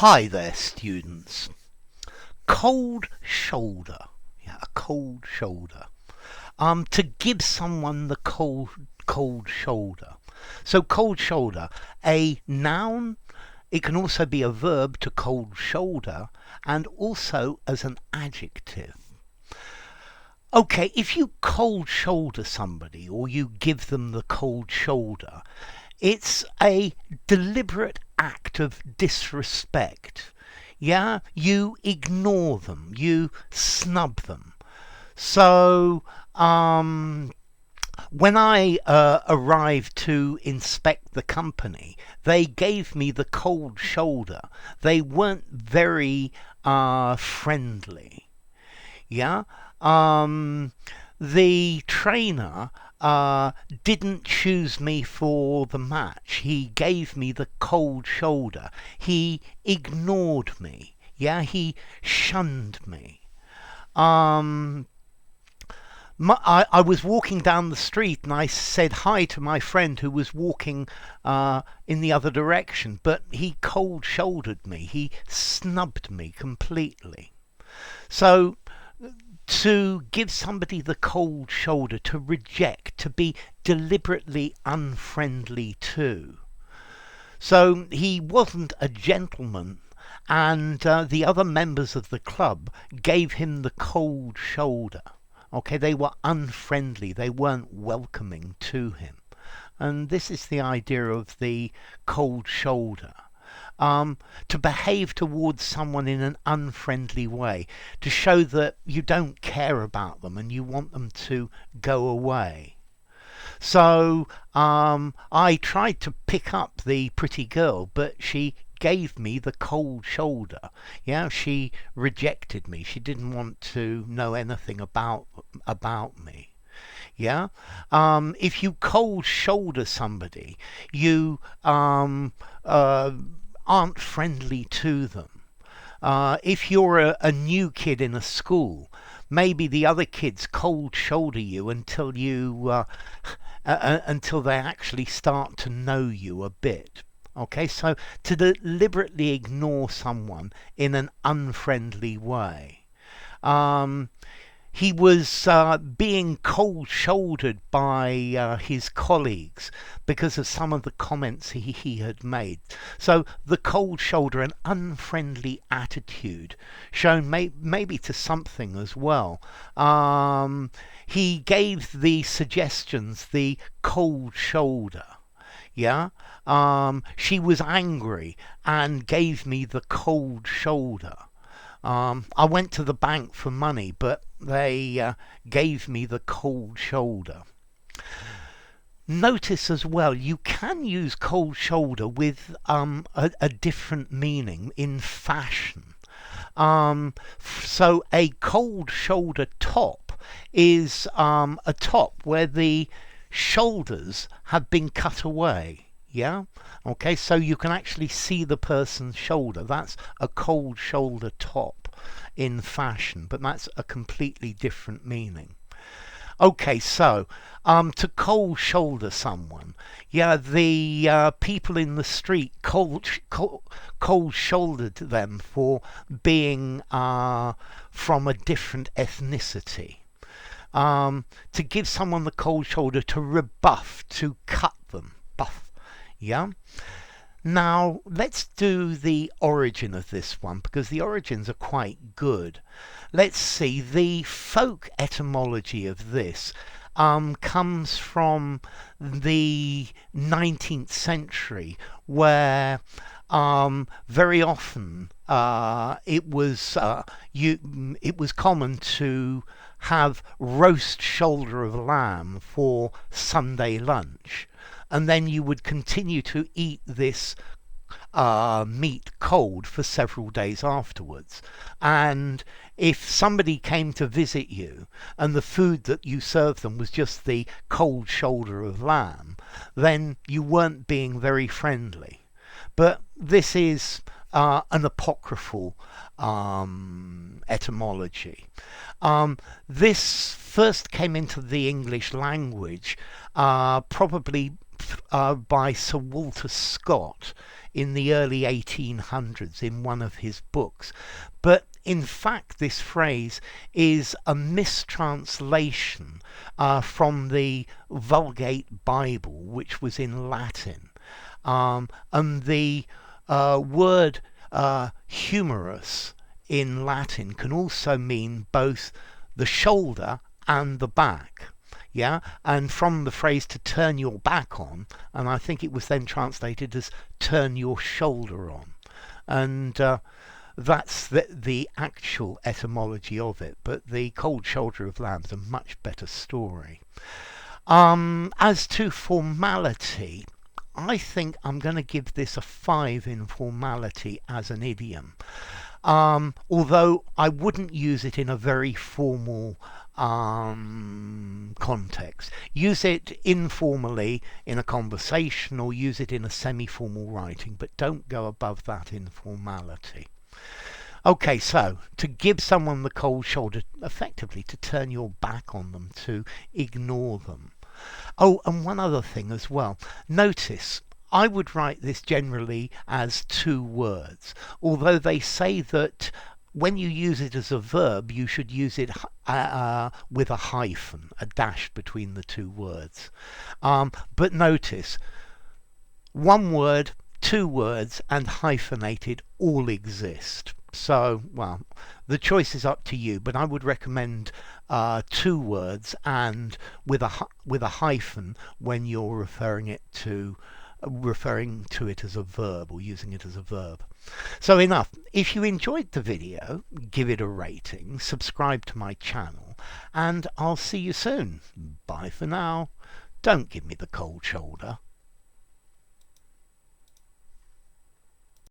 Hi there, students. Cold shoulder. Yeah, a cold shoulder. To give someone the cold shoulder. So cold shoulder, a noun. It can also be a verb to cold shoulder, and also as an adjective. Okay, if you cold shoulder somebody or you give them the cold shoulder, it's a deliberate act of disrespect. Yeah, you ignore them, you snub them. So, when I arrived to inspect the company, they gave me the cold shoulder. They weren't very friendly. Yeah. The trainer didn't choose me for the match. He gave me the cold shoulder. He ignored me. Yeah, he shunned me. Um, I was walking down the street and I said hi to my friend who was walking in the other direction, but he cold shouldered me. He snubbed me completely. So, to give somebody the cold shoulder, to reject, to be deliberately unfriendly to. So he wasn't a gentleman, and the other members of the club gave him the cold shoulder. Okay, they were unfriendly, they weren't welcoming to him. And this is the idea of the cold shoulder. To behave towards someone in an unfriendly way, to show that you don't care about them and you want them to go away. So I tried to pick up the pretty girl, but she gave me the cold shoulder. Yeah, she rejected me. She didn't want to know anything about me. Yeah, if you cold shoulder somebody, you aren't friendly to them. If you're a new kid in a school, maybe the other kids cold shoulder you until until they actually start to know you a bit. Okay, so to deliberately ignore someone in an unfriendly way. He was being cold shouldered by his colleagues because of some of the comments he had made. So the cold shoulder, an unfriendly attitude, shown maybe to something as well. He gave the suggestions the cold shoulder. Yeah, she was angry and gave me the cold shoulder. I went to the bank for money, but they gave me the cold shoulder. Notice as well, you can use cold shoulder with a different meaning in fashion. So a cold shoulder top is a top where the shoulders have been cut away. Yeah, okay, so you can actually see the person's shoulder. That's a cold shoulder top in fashion, but that's a completely different meaning. Okay, so to cold shoulder someone, yeah, the people in the street cold shouldered them for being from a different ethnicity. To give someone the cold shoulder, to rebuff, to cut them, buff. Yeah. Now let's do the origin of this one, because the origins are quite good. Let's see, the folk etymology of this comes from the 19th century, where very often it was common to have roast shoulder of lamb for Sunday lunch, and then you would continue to eat this meat cold for several days afterwards. And if somebody came to visit you and the food that you served them was just the cold shoulder of lamb, then you weren't being very friendly. But this is an apocryphal etymology. This first came into the English language probably by Sir Walter Scott in the early 1800s in one of his books. But in fact, this phrase is a mistranslation from the Vulgate Bible, which was in Latin. And the word humerus in Latin can also mean both the shoulder and the back. Yeah, and from the phrase to turn your back on, and I think it was then translated as turn your shoulder on. And that's the actual etymology of it. But the cold shoulder of lamb's a much better story. As to formality, I think I'm going to give this a 5 in formality as an idiom. Although I wouldn't use it in a very formal context. Use it informally in a conversation or use it in a semi-formal writing, but don't go above that in formality. Okay, so to give someone the cold shoulder, effectively to turn your back on them, to ignore them. Oh, and one other thing as well. Notice, I would write this generally as 2 words, although they say that when you use it as a verb, you should use it with a hyphen, a dash between the 2 words. But notice, 1 word, 2 words, and hyphenated all exist. So, well, the choice is up to you, but I would recommend 2 words and with a hyphen when you're referring to it as a verb or using it as a verb. So enough. If you enjoyed the video, give it a rating, subscribe to my channel, and I'll see you soon. Bye for now. Don't give me the cold shoulder.